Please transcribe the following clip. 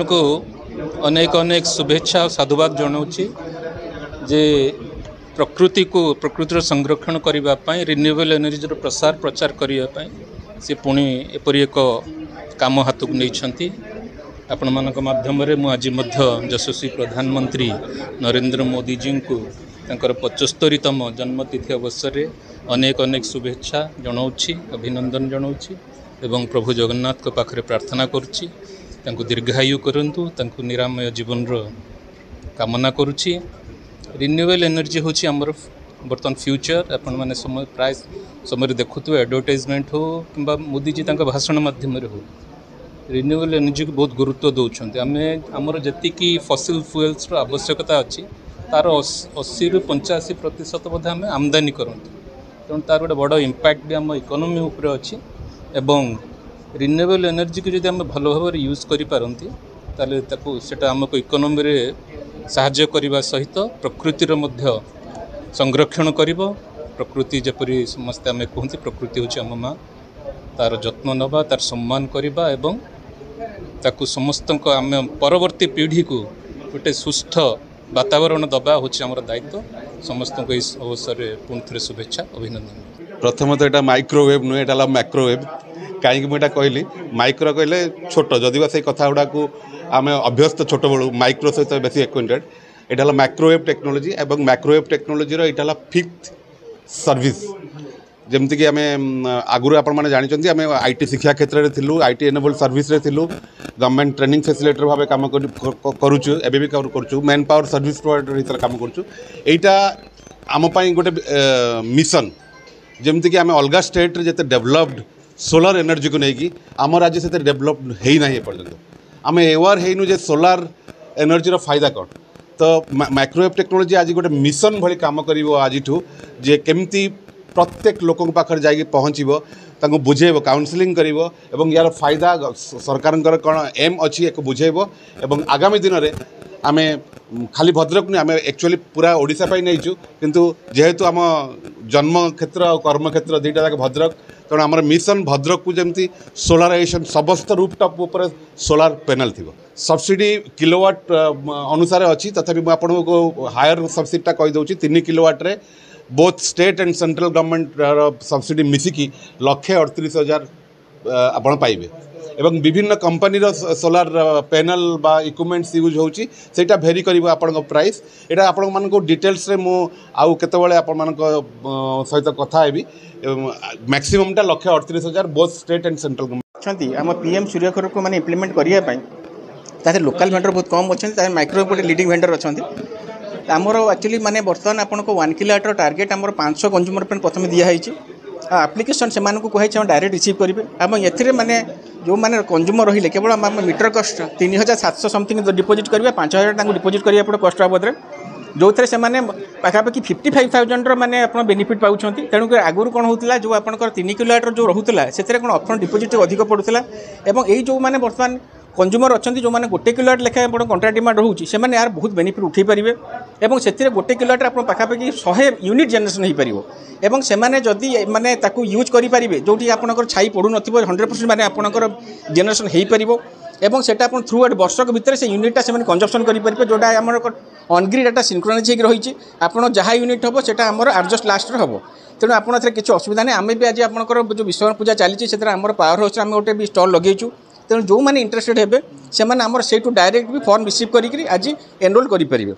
को अनेक अनेक शुभेच्छा और साधुवाद जनाऊँगी जे प्रकृतिर संरक्षण करने रिन्यूएबल एनर्जी प्रसार प्रचार करने से पुणी एपरी एक काम हाथ को नहीं आपण मानक माध्यम आज यशस्वी प्रधानमंत्री नरेंद्र मोदी जी को 75तम जन्मतिथि अवसर में अनेक अनेक शुभेच्छा जनाऊँगी अभिनंदन जनाऊँगी एवं प्रभु जगन्नाथ को पाखरे प्रार्थना करुच्ची दीर्घायु करंतु निरामय जीवन कामना करुच्ची। रिन्यूएबल एनर्जी हूँ आमर बर्तमान फ्यूचर आपण मैंने समय प्राय समय देखुए एडवर्टाइजमेंट हो कि मोदी जी भाषण माध्यम हो रिन्यूएबल एनर्जी को बहुत गुरुत्व दौरान आमर जी फसिल फ्यूएल्स आवश्यकता अच्छी तार 80 ରୁ 85% बोधे आम आमदानी करूँ तेणु तार गोटे बड़ इम्पैक्ट भी आम इकोनॉमी उपरे अच्छी एवं रिन्यूएबल एनर्जी को जब आम भल भाव यूज करें सेटा आमको इकोनॉमी रे साहाय्य करने सहित प्रकृतिर मध्य संरक्षण कर प्रकृति जपरी समस्ते आम कहते प्रकृति हूँ आम माँ तार जत्न नवा तार सम्मान करवा एवं ताकू समस्त आम परवर्ती पीढ़ी को गोटे सुस्थ वातावरण दबा हूँ आम दायित्व समस्त को इस अवसर में पुणी थे शुभेच्छा अभिनंदन। प्रथम तो यहाँ माइक्रोवेव नुहे यहाँ मैक्रोवेव कहीं मुझे कहली माइक्रो कहले छोट जदिवा से कथा गुड़ा को आम अभ्यस्त छोट बड़ू माइक्रो सहित बेसी एक्वेंटेड यहाँ माइक्रोवेव टेक्नोलोजी एवं माइक्रोवेव टेक्नोलोजी यहाँ फिफ्थ सर्विस जमती कि आम आगुरी आपण जानते आम आईटी शिक्षा क्षेत्र में थिलु आईटी एनेबल सर्विस रे थिलु गवर्नमेंट ट्रेनिंग फैसिलिटेटर भाव कम करुचु एबे भी करुचु मैन पावर सर्विस प्रोवाइडर हिसाब काम करुचु एटा आम गोटे मिशन जमती कि आम अलग स्टेट रे जते डेवलप्ड सोलार एनर्जी को लेकिन आम राज्य से डेवलप्ड है ना पर्यटन आम एवार है जे सोलार एनर्जी फायदा कौन तो माइक्रोवेव टेक्नोलोजी आज गोटे मिशन भली काम कर आज जे केमती प्रत्येक लोक पाखे जा पहुँचब बुझेब काउनसिलिंग कर यार फायदा सरकार कौन एम अच्छी एक बुझेब एवं आगामी दिन में आम खाली भद्रक नहीं आम एक्चुअली पूरा ओडिशा नहीं किंतु जेहेतु आम जन्म क्षेत्र और कर्म क्षेत्र दुईटा जाक भद्रक तेणु आम मिशन भद्रक को जमी सोलाराइजेशन समस्त रूपटॉप उपर सोलार पैनल थी सब्सिडी किलोवाट अनुसार अच्छी तथापि मुझे हायर सब्सिडीटा कहीदे 3 किलोवाट रे both state and central government subsidy मिसिकी 1,38,000 आपण पाइबे एवं विभिन्न कंपनी सोलार पैनल बा इक्विपमेंट्स यूज होची सेटा भेरी करिवो आपण प्राइस एटा आपण मान को डिटेल्स रे मु आउ केते बेले आपण मान सहित कथा हेबी मैक्सिमम टा 1,38,000 both state and central government छथि हम पीएम सूर्यघर को माने इंप्लीमेंट करिया पई ताते लोकल वेंडर बहुत कम अछन ताते माइक्रो गोटे लीडिंग वेंडर अछन आमर एक्चुअली माने बर्तमान आपन को 1 किलोवाट टार्गेट आमर 500 कंज्यूमर पे प्रथम दिया है आप्लिकेसन से कहुई डायरेक्ट रिसीव करेंगे आम ए माने जो मैंने कंज्यूमर रही केवल आम मीटर कस्ट 3,700 समथिंग डिपोजिट करेंगे 5,000 डिपोजिट करेंगे आप कस्ट बाबद जो थे से पाखापाखि 55,000 मैंने आप बेनिफिट पाँच तेणुक आगुरी कौन होता जो आप 3 किलोवाट जो रोला से कौन अपफ्रंट डिपोजिट अधिक पड़ूला और यही जो मैंने बर्तमान कंज्यूमर अच्छा जो मैंने 1 किलोवाट लेखाएं आप कंट्राक्ट डिमांड रोचे से यार बहुत बेनिफिट उठे पारे और से 1 किलोवाट आप पाखापाखि 100 यूनिट जेनरेशन हो पार और से जदि मैंने यूज करेंगे जो आपंकर छाई पड़ू न 100% मैंने आपंकर जेनरेशन हो पार और सेटा आप थ्रू आउट वर्षक भितर से यूनिटा से कंजप्शन करेंगे जोटा आम ऑनग्रिड डाटा सिंक्रोनाइज हो रही आपड़ जहाँ यूनिट हम से आम आर्जस्ट लास्ट हम तेणु आपड़ किसी असुविधा नहीं आम भी आज आपंकर जो विश्वकर्मा पूजा चली से आम पावर हाउस आम गोटे भी स्टल लगेचु तेणु जो मैंने इंटरेस्टेड हे से डायरेक्ट भी फॉर्म रिसीव करी आज एनरोल करेंगे।